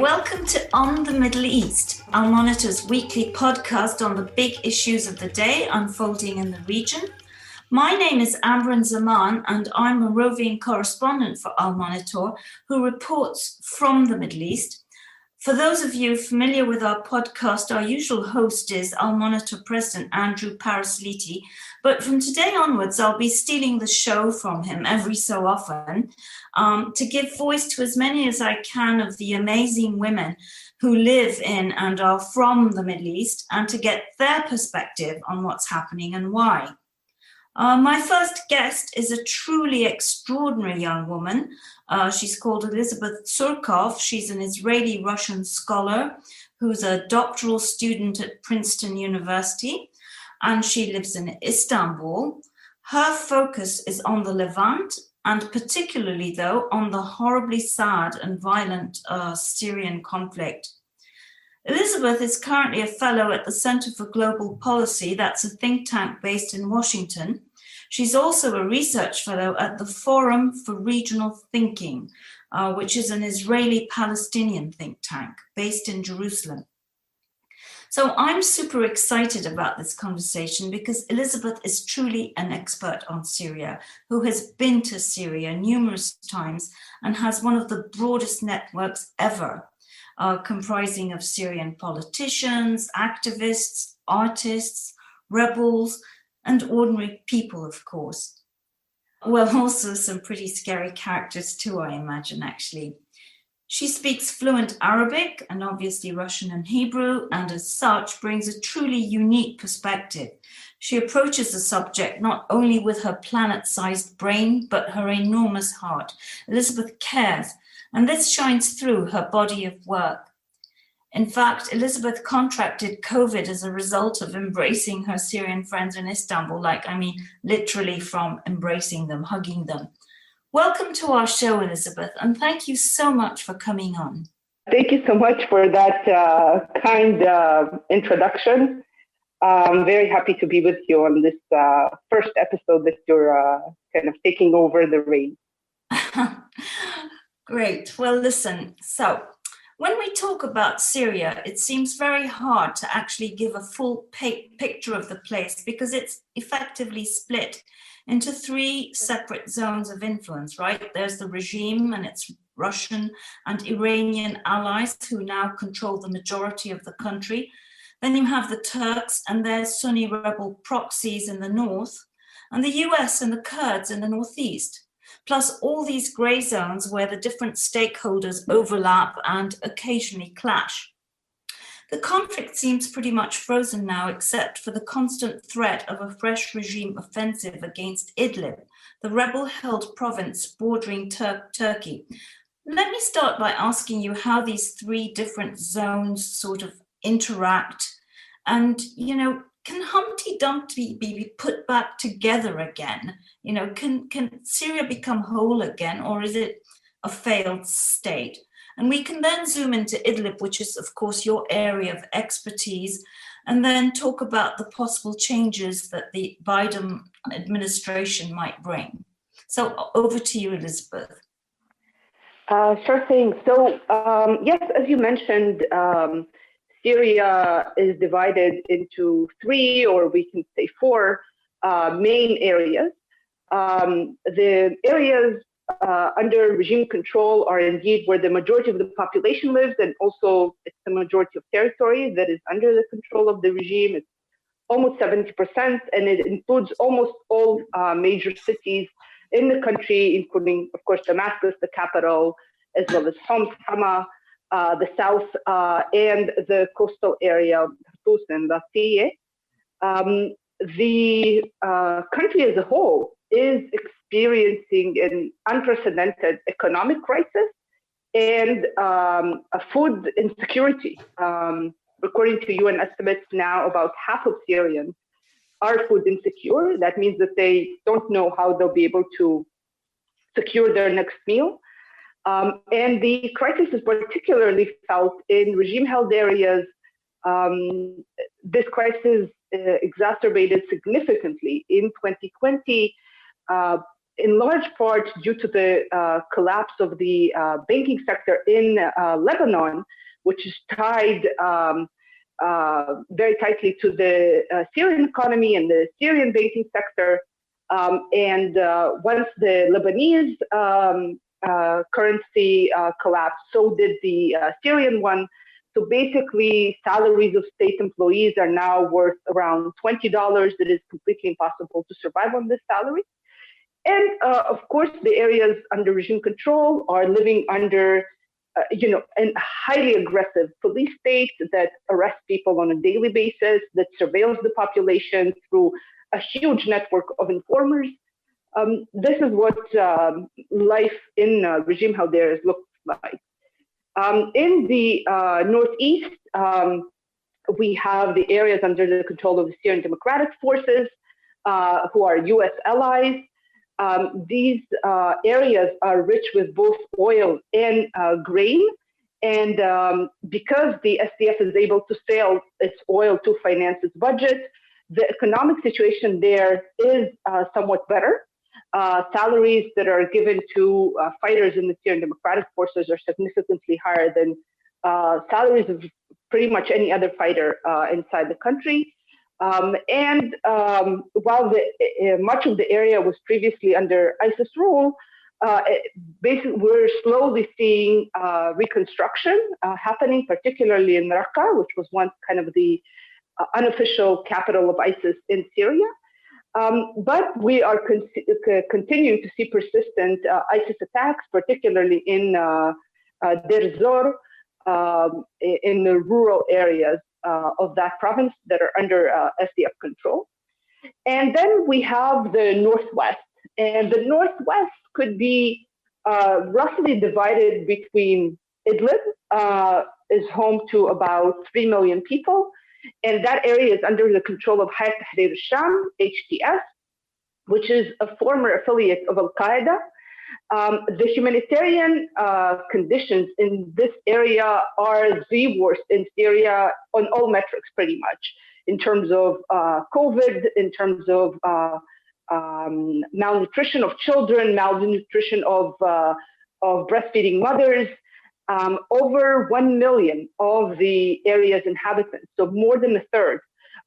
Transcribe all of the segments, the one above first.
welcome to On the Middle East, Al Monitor's weekly podcast on the big issues of the day unfolding in the region. My name is Amberin and I'm a roving correspondent for Al Monitor who reports from the Middle East. For those of you familiar with our podcast, our usual host is Al Monitor President Andrew Parasliti, but from today onwards, I'll be stealing the show from him every so often to give voice to as many as I can of the amazing women who live in and are from the Middle East and to get their perspective on what's happening and why. My first guest is a truly extraordinary young woman. She's called Elizabeth Tsurkov. She's an Israeli-Russian scholar who's a doctoral student at Princeton University, and she lives in Istanbul. Her focus is on the Levant, and particularly, though, on the horribly sad and violent Syrian conflict. Elizabeth is currently a fellow at the Center for Global Policy, that's a think tank based in Washington. She's also a research fellow at the Forum for Regional Thinking, which is an Israeli-Palestinian think tank based in Jerusalem. So I'm super excited about this conversation because Elizabeth is truly an expert on Syria, who has been to Syria numerous times and has one of the broadest networks ever. Comprising of Syrian politicians, activists, artists, rebels, and ordinary people, of course. Well, also some pretty scary characters too, I imagine, actually. She speaks fluent Arabic and obviously Russian and Hebrew, and as such brings a truly unique perspective. She approaches the subject not only with her planet-sized brain, but her enormous heart. Elizabeth cares, and this shines through her body of work. In fact, Elizabeth contracted COVID as a result of embracing her Syrian friends in Istanbul, literally from embracing them, hugging them. Welcome to our show, Elizabeth, and thank you so much for coming on. Thank you so much for that kind introduction. I'm very happy to be with you on this first episode that you're kind of taking over the reins. Great. Well, listen, so when we talk about Syria, it seems very hard to actually give a full picture of the place because it's effectively split into three separate zones of influence, right? There's the regime and its Russian and Iranian allies who now control the majority of the country. Then you have the Turks and their Sunni rebel proxies in the north, and the US and the Kurds in the northeast. Plus all these grey zones where the different stakeholders overlap and occasionally clash. The conflict seems pretty much frozen now, except for the constant threat of a fresh regime offensive against Idlib, the rebel-held province bordering Turkey. Let me start by asking you how these three different zones sort of interact and, can Humpty Dumpty be put back together again? Can Syria become whole again, or is it a failed state? And we can then zoom into Idlib, which is, of course, your area of expertise, and then talk about the possible changes that the Biden administration might bring. So over to you, Elizabeth. Sure thing. So, yes, as you mentioned, Syria is divided into three, or we can say four, main areas. The areas under regime control are indeed where the majority of the population lives, and also it's the majority of territory that is under the control of the regime. It's almost 70%, and it includes almost all major cities in the country, including, of course, Damascus, the capital, as well as Homs, Hama, the south, and the coastal area of Tartus and Latakia. The country as a whole is experiencing an unprecedented economic crisis and a food insecurity. According to UN estimates now, about half of Syrians are food insecure. That means that they don't know how they'll be able to secure their next meal. And the crisis is particularly felt in regime-held areas. This crisis exacerbated significantly in 2020 in large part due to the collapse of the banking sector in Lebanon, which is tied very tightly to the Syrian economy and the Syrian banking sector. And once the Lebanese currency collapsed, so did the Syrian one. So basically, salaries of state employees are now worth around $20. It is completely impossible to survive on this salary. And of course, the areas under regime control are living under, a highly aggressive police state that arrests people on a daily basis, that surveils the population through a huge network of informers. This is what life in regime Halderes looks like. In the northeast, we have the areas under the control of the Syrian Democratic Forces, who are U.S. allies. These areas are rich with both oil and grain. And because the SDF is able to sell its oil to finance its budget, the economic situation there is somewhat better. Salaries that are given to fighters in the Syrian Democratic Forces are significantly higher than salaries of pretty much any other fighter inside the country. And while much of the area was previously under ISIS rule, basically we're slowly seeing reconstruction happening, particularly in Raqqa, which was once kind of the unofficial capital of ISIS in Syria. But we are continuing to see persistent ISIS attacks, particularly in Deir Zor, in the rural areas of that province that are under SDF control. And then we have the Northwest. And the Northwest could be roughly divided between Idlib, is home to about 3 million people. And that area is under the control of Hayat Tahrir al-Sham, HTS, which is a former affiliate of Al-Qaeda. The humanitarian conditions in this area are the worst in Syria on all metrics, pretty much, in terms of COVID, in terms of malnutrition of children, malnutrition of breastfeeding mothers. Over 1 million of the area's inhabitants, so more than a third,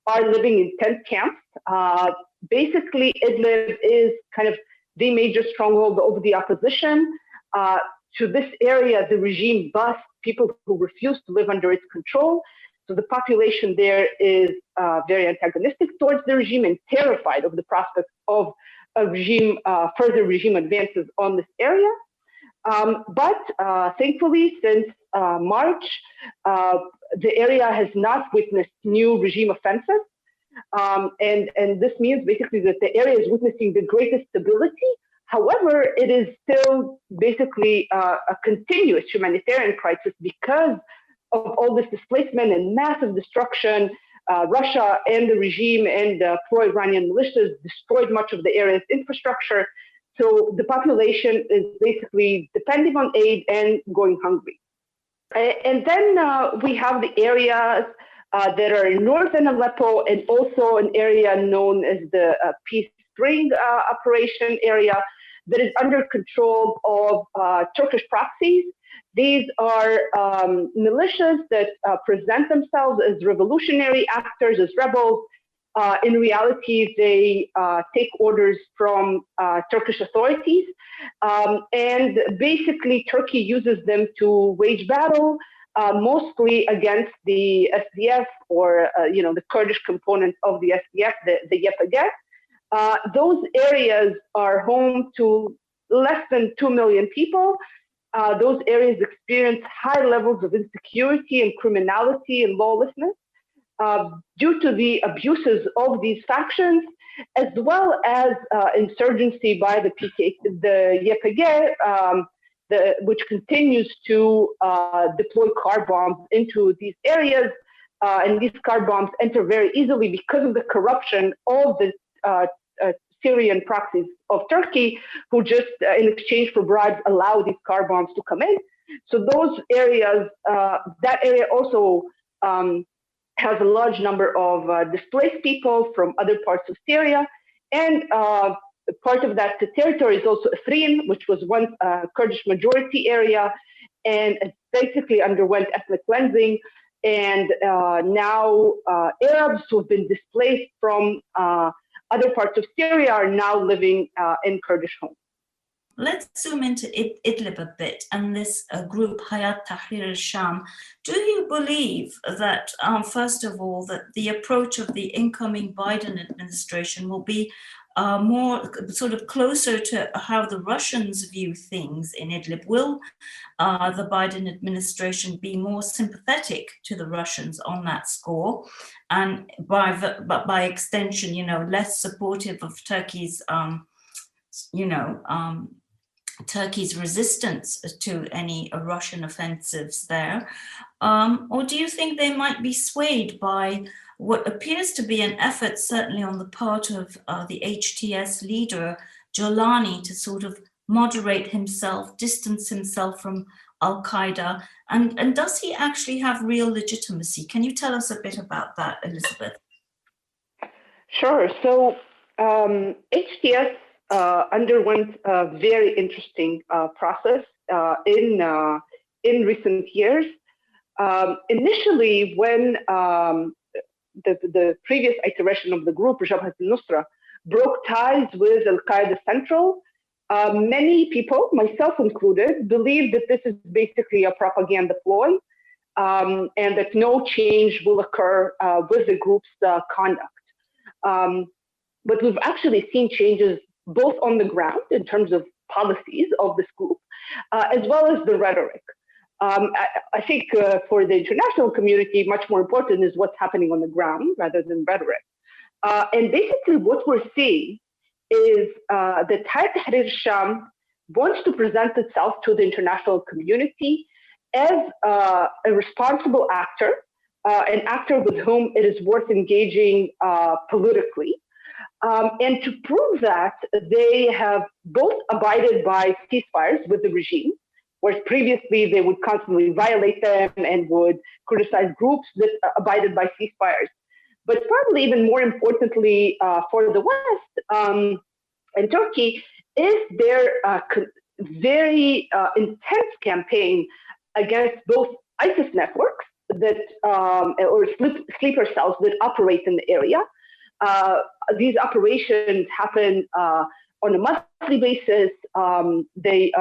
are living in tent camps. Basically, Idlib is kind of the major stronghold of the opposition. To this area, the regime busts people who refuse to live under its control. So the population there is very antagonistic towards the regime and terrified of the prospect of a regime, further regime advances on this area. But thankfully, since March, the area has not witnessed new regime offensives. And this means basically that the area is witnessing the greatest stability. However, it is still basically a continuous humanitarian crisis because of all this displacement and massive destruction. Russia and the regime and pro-Iranian militias destroyed much of the area's infrastructure. So the population is basically depending on aid and going hungry. And then we have the areas that are in northern Aleppo and also an area known as the Peace Spring operation area that is under control of Turkish proxies. These are militias that present themselves as revolutionary actors, as rebels. In reality, they take orders from Turkish authorities, and basically Turkey uses them to wage battle, mostly against the SDF or the Kurdish component of the SDF, the YPG. Those areas are home to less than 2 million people. Those areas experience high levels of insecurity and criminality and lawlessness. Due to the abuses of these factions, as well as insurgency by the YPG, which continues to deploy car bombs into these areas, and these car bombs enter very easily because of the corruption of the Syrian proxies of Turkey, who just, in exchange for bribes, allow these car bombs to come in. So those areas, that area also has a large number of displaced people from other parts of Syria. And part of that territory is also Afrin, which was once a Kurdish majority area, and it basically underwent ethnic cleansing. And now Arabs who have been displaced from other parts of Syria are now living in Kurdish homes. Let's zoom into Idlib a bit and this group Hayat Tahrir al-Sham. Do you believe that, first of all, that the approach of the incoming Biden administration will be more sort of closer to how the Russians view things in Idlib? Will the Biden administration be more sympathetic to the Russians on that score, and by extension, less supportive of Turkey's, Turkey's resistance to any Russian offensives there? Or do you think they might be swayed by what appears to be an effort, certainly on the part of the HTS leader, Jolani, to sort of moderate himself, distance himself from al-Qaeda? And does he actually have real legitimacy? Can you tell us a bit about that, Elizabeth? Sure. So HTS underwent a very interesting process in recent years. Initially, when the previous iteration of the group, Jabhat al-Nusra, broke ties with al-Qaeda Central, many people, myself included, believed that this is basically a propaganda ploy, and that no change will occur with the group's conduct. But we've actually seen changes both on the ground in terms of policies of this group, as well as the rhetoric. I think for the international community, much more important is what's happening on the ground rather than rhetoric. And basically what we're seeing is that Hayat Tahrir al-Sham wants to present itself to the international community as a responsible actor, an actor with whom it is worth engaging politically. And to prove that, they have both abided by ceasefires with the regime, whereas previously they would constantly violate them and would criticize groups that abided by ceasefires. But probably even more importantly for the West and Turkey is their very intense campaign against both ISIS networks that or sleeper cells that operate in the area. These operations happen on a monthly basis. The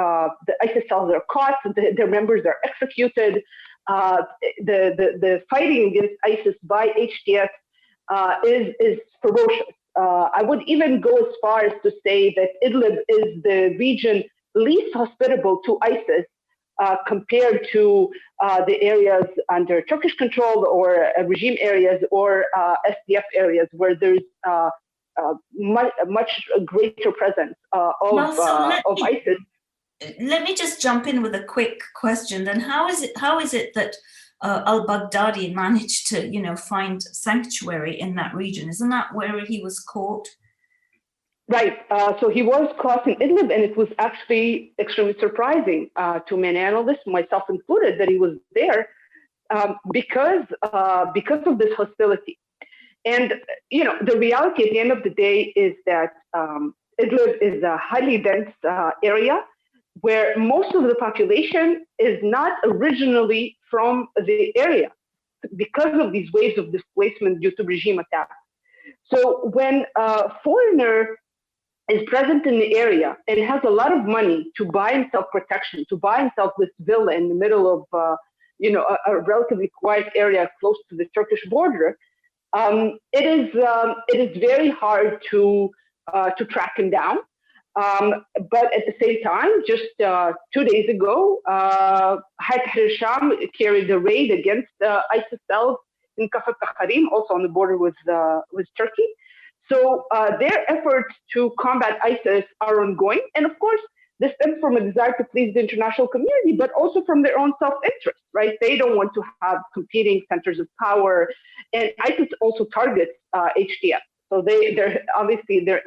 ISIS cells are caught, their members are executed. The fighting against ISIS by HTS is ferocious. I would even go as far as to say that Idlib is the region least hospitable to ISIS compared to the areas under Turkish control or regime areas or SDF areas where there's much greater presence of ISIS. Let me just jump in with a quick question. Then how is it that al-Baghdadi managed to find sanctuary in that region? Isn't that where he was caught? Right. So he was caught in Idlib, and it was actually extremely surprising to many analysts, myself included, that he was there because of this hostility. And the reality at the end of the day is that Idlib is a highly dense area where most of the population is not originally from the area because of these waves of displacement due to regime attacks. So when a foreigner is present in the area and has a lot of money to buy himself protection, to buy himself this villa in the middle of a relatively quiet area close to the Turkish border, it is very hard to track him down. But at the same time, just 2 days ago, Hayat Tahrir al-Sham carried a raid against ISIS cells in Kafr Takharim, also on the border with Turkey. So their efforts to combat ISIS are ongoing. And of course, this stems from a desire to please the international community, but also from their own self-interest, right? They don't want to have competing centers of power. And ISIS also targets HTS. So they're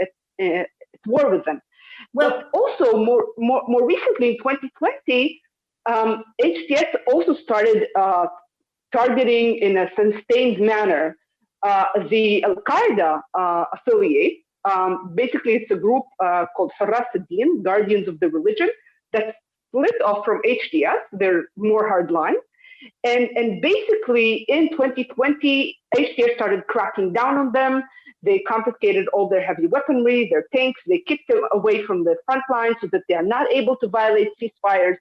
at war with them. Well, also more recently in 2020, HTS also started targeting in a sustained manner the al-Qaeda affiliate basically it's a group called Haras ad-Din, Guardians of the Religion, that's split off from HDS. They're more hardline. And basically in 2020, HDS started cracking down on them. They confiscated all their heavy weaponry, their tanks. They kicked them away from the front line so that they are not able to violate ceasefires.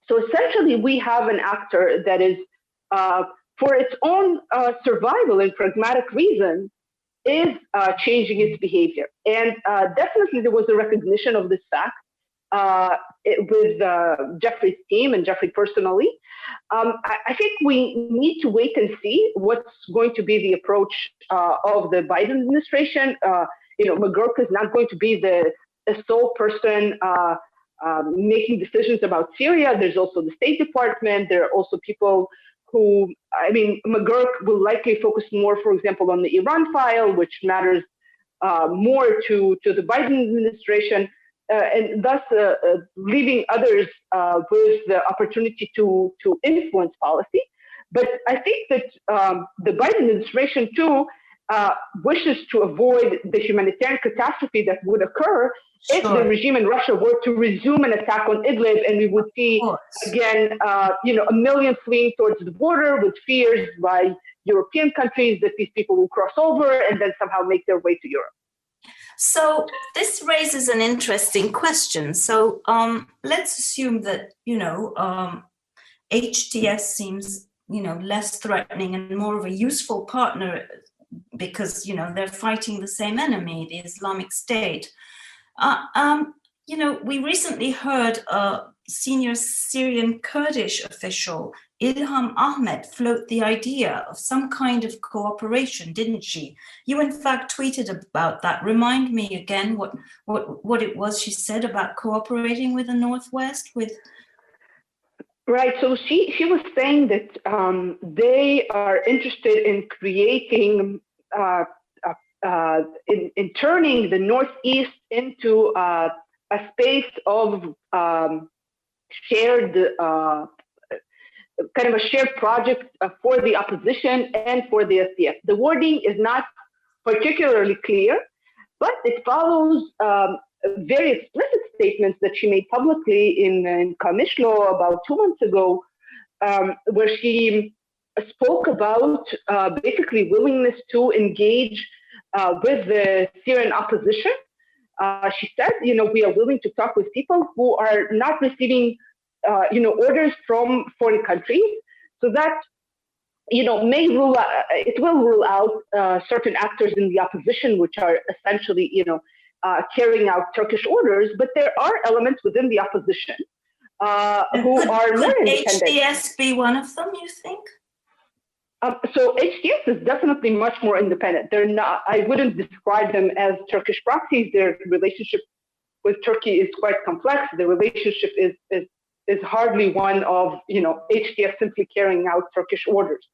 So essentially, we have an actor that is, for its own survival and pragmatic reasons, is changing its behavior. And definitely there was a recognition of this fact with Jeffrey's team and Jeffrey personally. I think we need to wait and see what's going to be the approach of the Biden administration. McGurk is not going to be the sole person making decisions about Syria. There's also the State Department. There are also people who, McGurk will likely focus more, for example, on the Iran file, which matters more to the Biden administration. And thus leaving others with the opportunity to influence policy. But I think that the Biden administration too wishes to avoid the humanitarian catastrophe that would occur if the regime in Russia were to resume an attack on Idlib, and we would see again, a million fleeing towards the border with fears by European countries that these people will cross over and then somehow make their way to Europe. So this raises an interesting question. So let's assume that, HTS seems, less threatening and more of a useful partner because, they're fighting the same enemy, the Islamic State. We recently heard a senior Syrian Kurdish official, Ilham Ahmed, float the idea of some kind of cooperation, didn't she? You, in fact, tweeted about that. Remind me again what it was she said about cooperating with the Northwest. Right. So she was saying that they are interested in creating, in turning the Northeast into a space of shared. Kind of a shared project for the opposition and for the SDF. The wording is not particularly clear, but it follows very explicit statements that she made publicly in Kamishlo about 2 months ago, where she spoke about basically willingness to engage with the Syrian opposition. She said, we are willing to talk with people who are not receiving orders from foreign countries, so that, it will rule out certain actors in the opposition, which are essentially, carrying out Turkish orders, but there are elements within the opposition who are more independent. HDS be one of them, you think? So HDS is definitely much more independent. They're not, I wouldn't describe them as Turkish proxies. Their relationship with Turkey is quite complex. The relationship is hardly one of, HDS simply carrying out Turkish orders.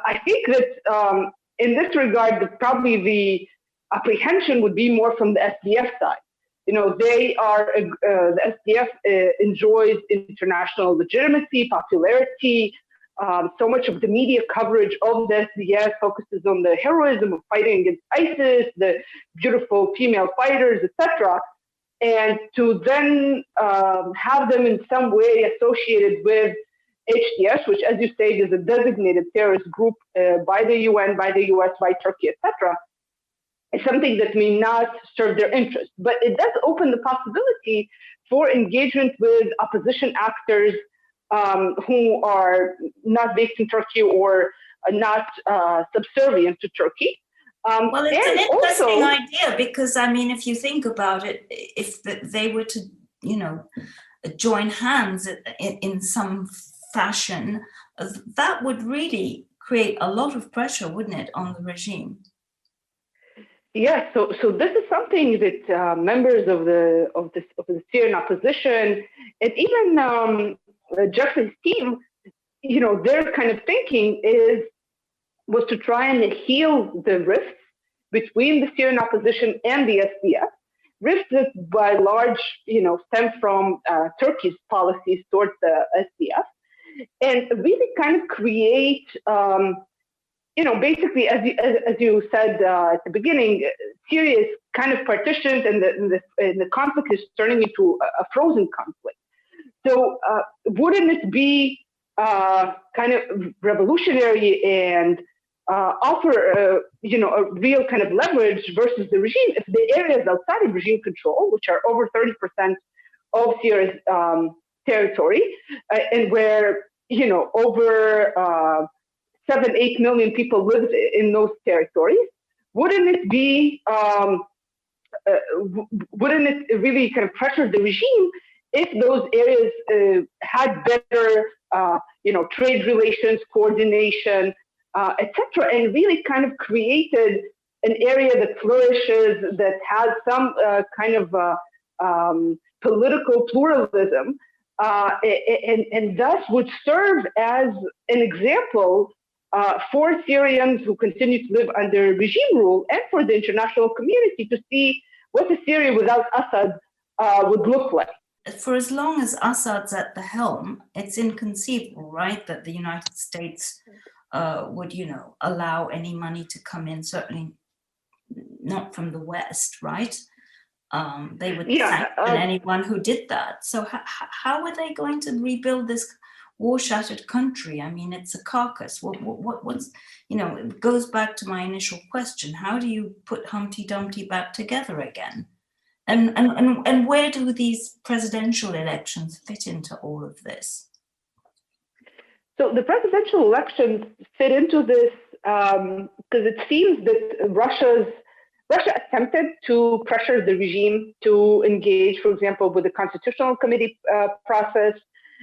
I think that in this regard, probably the apprehension would be more from the SDF side. They are, the SDF enjoys international legitimacy, popularity. So much of the media coverage of the SDF focuses on the heroism of fighting against ISIS, the beautiful female fighters, etc. And to then have them in some way associated with HDS, which, as you say, is a designated terrorist group by the UN, by the US, by Turkey, etc., is something that may not serve their interest. But it does open the possibility for engagement with opposition actors who are not based in Turkey or not subservient to Turkey. Well, it's an interesting idea because, if you think about it, if they were to, join hands in some fashion, that would really create a lot of pressure, wouldn't it, on the regime? Yes. So this is something that members of the Syrian opposition and even Jeffrey's team, their kind of thinking was to try and heal the rifts between the Syrian opposition and the SDF, rifts that by large, stem from Turkey's policies towards the SDF, and really kind of create, basically, as you said at the beginning, Syria is kind of partitioned, and the conflict is turning into a frozen conflict. So, wouldn't it be kind of revolutionary and offer a real kind of leverage versus the regime if the areas outside of regime control, which are over 30% of Syria's territory, and where over 7-8 million people live in those territories, wouldn't it really kind of pressure the regime if those areas had better trade relations, coordination, etc., and really kind of created an area that flourishes, that has some kind of political pluralism, and thus would serve as an example for Syrians who continue to live under regime rule, and for the international community to see what a Syria without Assad would look like. For as long as Assad's at the helm, it's inconceivable, right, that the United States would, allow any money to come in, certainly not from the West, right? They would sanction anyone who did that. So how are they going to rebuild this war-shattered country? I mean, it's a carcass. What's it goes back to my initial question. How do you put Humpty Dumpty back together again? And where do these presidential elections fit into all of this? So the presidential elections fit into this because it seems that Russia attempted to pressure the regime to engage, for example, with the Constitutional Committee process.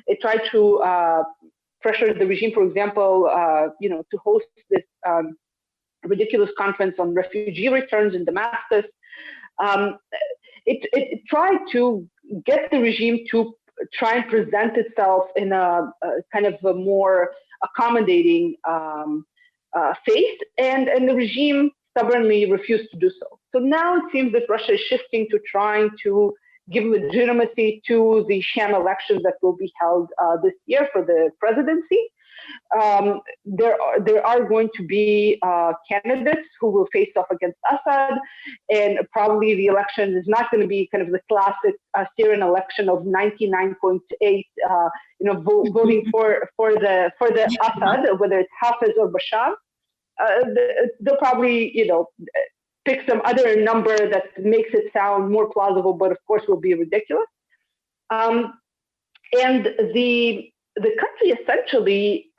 It tried to pressure the regime, for example, to host this ridiculous conference on refugee returns in Damascus. It tried to get the regime to try and present itself in a kind of a more accommodating face, and the regime stubbornly refused to do so. So now it seems that Russia is shifting to trying to give legitimacy to the sham elections that will be held this year for the presidency. There are going to be candidates who will face off against Assad, and probably the election is not going to be kind of the classic Syrian election of 99.8, voting for the Assad, whether it's Hafez or Bashar. They'll probably, pick some other number that makes it sound more plausible, but of course will be ridiculous. And the country essentially,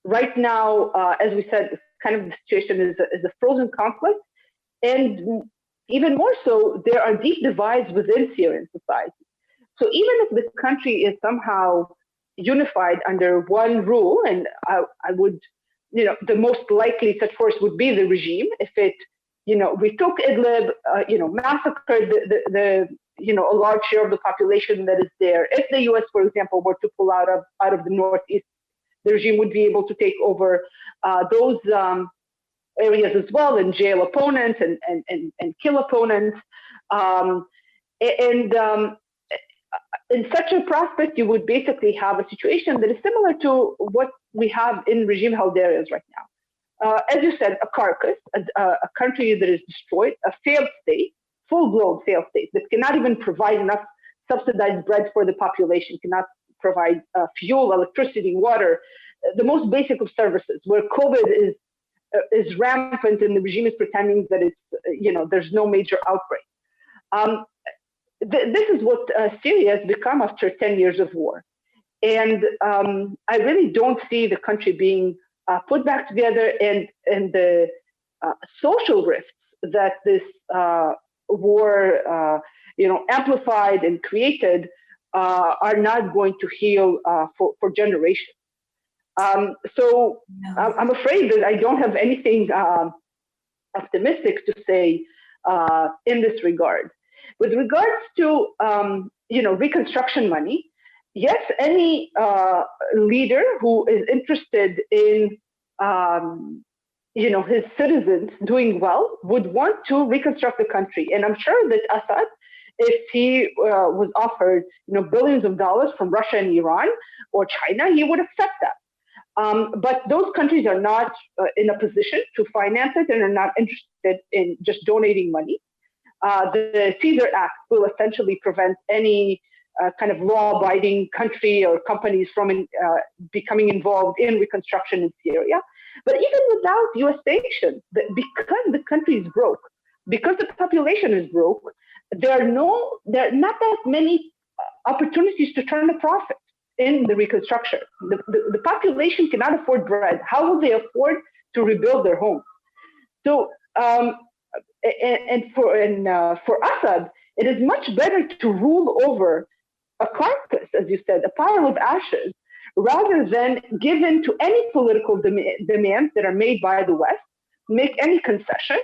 right now, as we said, kind of the situation is a frozen conflict. And even more so, there are deep divides within Syrian society. So even if the country is somehow unified under one rule, and I would, the most likely such force would be the regime, if it, we took Idlib, massacred a large share of the population that is there. If the U.S., for example, were to pull out of the Northeast, the regime would be able to take over those areas as well, and jail opponents and kill opponents. In such a prospect, you would basically have a situation that is similar to what we have in regime-held areas right now. As you said, a carcass, a country that is destroyed, a failed state, full-blown failed state that cannot even provide enough subsidized bread for the population, cannot provide fuel, electricity, water, the most basic of services, where COVID is rampant and the regime is pretending that it's, there's no major outbreak. This is what Syria has become after 10 years of war. And I really don't see the country being put back together, and the social rifts that this war, amplified and created are not going to heal for generations. So no. I'm afraid that I don't have anything optimistic to say in this regard. With regards to reconstruction money, yes, any leader who is interested in his citizens doing well would want to reconstruct the country, and I'm sure that Assad, if he was offered billions of dollars from Russia and Iran or China, he would accept that. But those countries are not in a position to finance it and are not interested in just donating money. The Caesar Act will essentially prevent any kind of law-abiding country or companies from becoming involved in reconstruction in Syria. But even without U.S. sanctions, because the country is broke, because the population is broke, there are not that many opportunities to turn a profit in the reconstruction. The population cannot afford bread. How will they afford to rebuild their homes? So, for Assad, it is much better to rule over a carcass, as you said, a pile of ashes, rather than give in to any political demands that are made by the West, make any concession,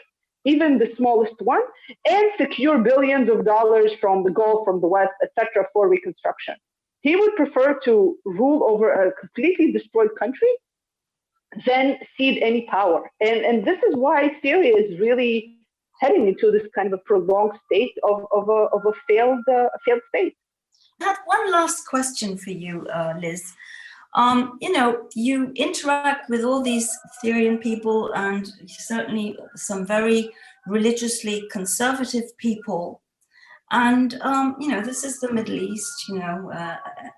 even the smallest one, and secure billions of dollars from the Gulf, from the West, etc., for reconstruction. He would prefer to rule over a completely destroyed country than cede any power. And this is why Syria is really heading into this kind of a prolonged state of a failed state. I have one last question for you, Liz. You interact with all these Syrian people and certainly some very religiously conservative people. And, this is the Middle East,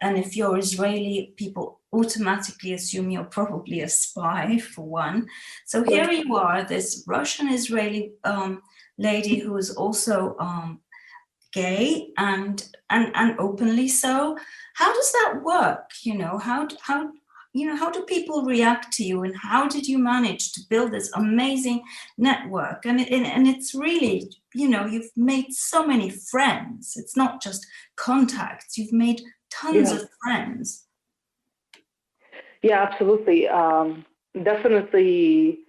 and if you're Israeli, people automatically assume you're probably a spy, for one. So here you are, this Russian-Israeli lady who is also gay and openly so. How does that work? How do people react to you, and how did you manage to build this amazing network? And it's really, you've made so many friends. It's not just contacts. You've made tons of friends. Yeah, absolutely. Definitely.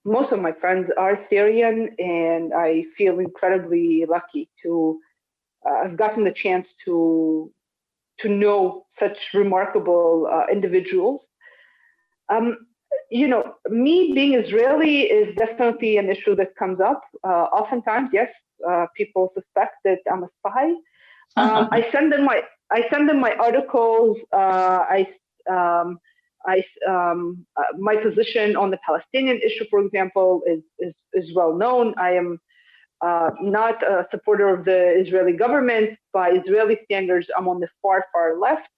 Most of my friends are Syrian, and I feel incredibly lucky to have gotten the chance to know such remarkable individuals. Me being Israeli is definitely an issue that comes up. Oftentimes, yes, people suspect that I'm a spy. I send them my articles. My position on the Palestinian issue, for example, is well known. I am not a supporter of the Israeli government. By Israeli standards, I'm on the far left.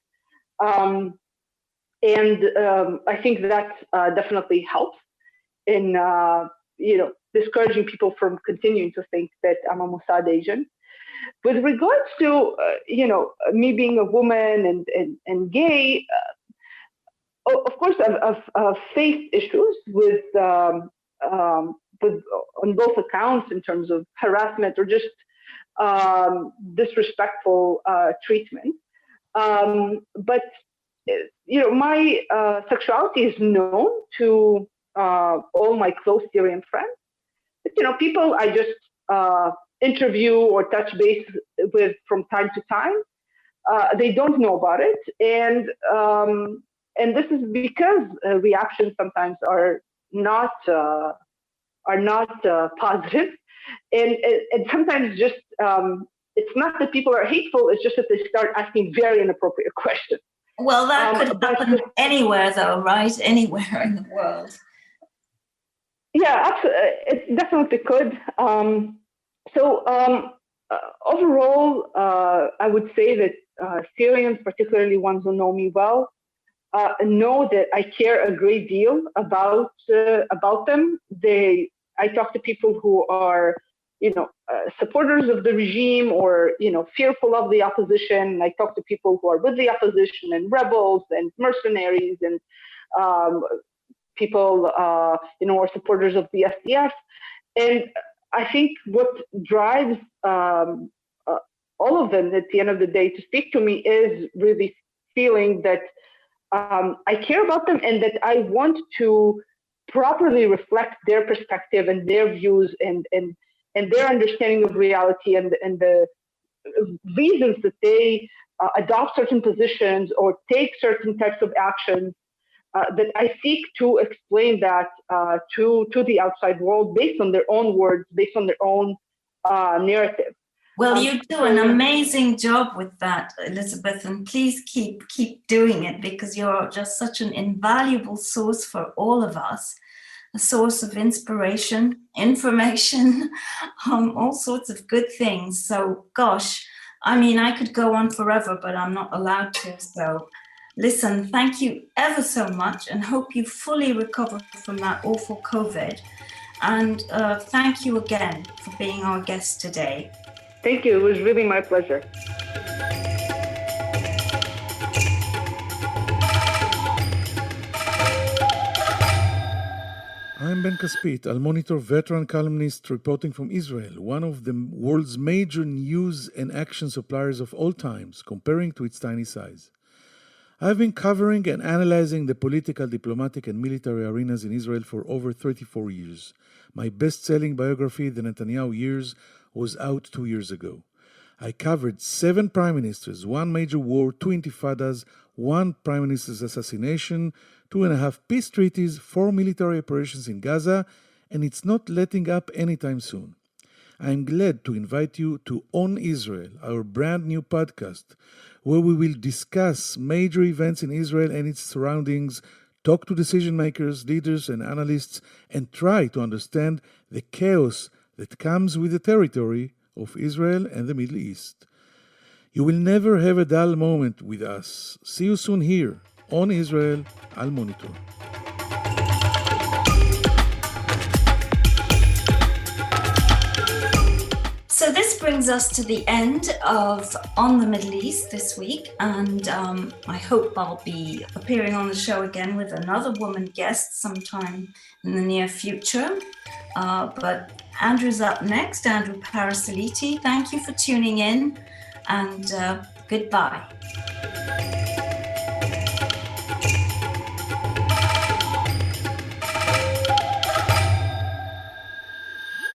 I think that definitely helps in, discouraging people from continuing to think that I'm a Mossad agent. With regards to, me being a woman and gay, of course, I've faced issues with on both accounts in terms of harassment or just disrespectful treatment. But my sexuality is known to all my close Syrian friends. People I just interview or touch base with from time to time. They don't know about it, and this is because reactions sometimes are not positive, and sometimes just it's not that people are hateful. It's just that they start asking very inappropriate questions. Well, that could happen anywhere, though, right? Anywhere in the world. Yeah, absolutely. It definitely could. Overall, I would say that Syrians, particularly ones who know me well, know that I care a great deal about them. I talk to people who are, supporters of the regime or, fearful of the opposition. I talk to people who are with the opposition and rebels and mercenaries and people, who are supporters of the SDF. And I think what drives all of them at the end of the day to speak to me is really feeling that I care about them and that I want to properly reflect their perspective and their views and their understanding of reality and the reasons that they adopt certain positions or take certain types of actions, that I seek to explain that to the outside world based on their own words, based on their own narrative. Well, you do an amazing job with that, Elizabeth, and please keep doing it, because you're just such an invaluable source for all of us, a source of inspiration, information, all sorts of good things. So, gosh, I mean, I could go on forever, but I'm not allowed to. So, listen, thank you ever so much, and hope you fully recover from that awful COVID. And thank you again for being our guest today. Thank you. It was really my pleasure. I'm Ben Caspit, al-Monitor veteran columnist reporting from Israel, one of the world's major news and action suppliers of all times, comparing to its tiny size. I've been covering and analyzing the political, diplomatic, and military arenas in Israel for over 34 years. My best-selling biography, The Netanyahu Years, was out 2 years ago. I covered 7 prime ministers, 1 major war, 2 intifadas, 1 prime minister's assassination, 2.5 peace treaties, 4 military operations in Gaza, and it's not letting up anytime soon. I'm glad to invite you to On Israel, our brand new podcast, where we will discuss major events in Israel and its surroundings, talk to decision makers, leaders, and analysts, and try to understand the chaos that comes with the territory of Israel and the Middle East. You will never have a dull moment with us. See you soon here on Israel al-Monitor. So this brings us to the end of On the Middle East this week, and I hope I'll be appearing on the show again with another woman guest sometime in the near future. But Andrew's up next, Andrew Parasiliti. Thank you for tuning in, and goodbye.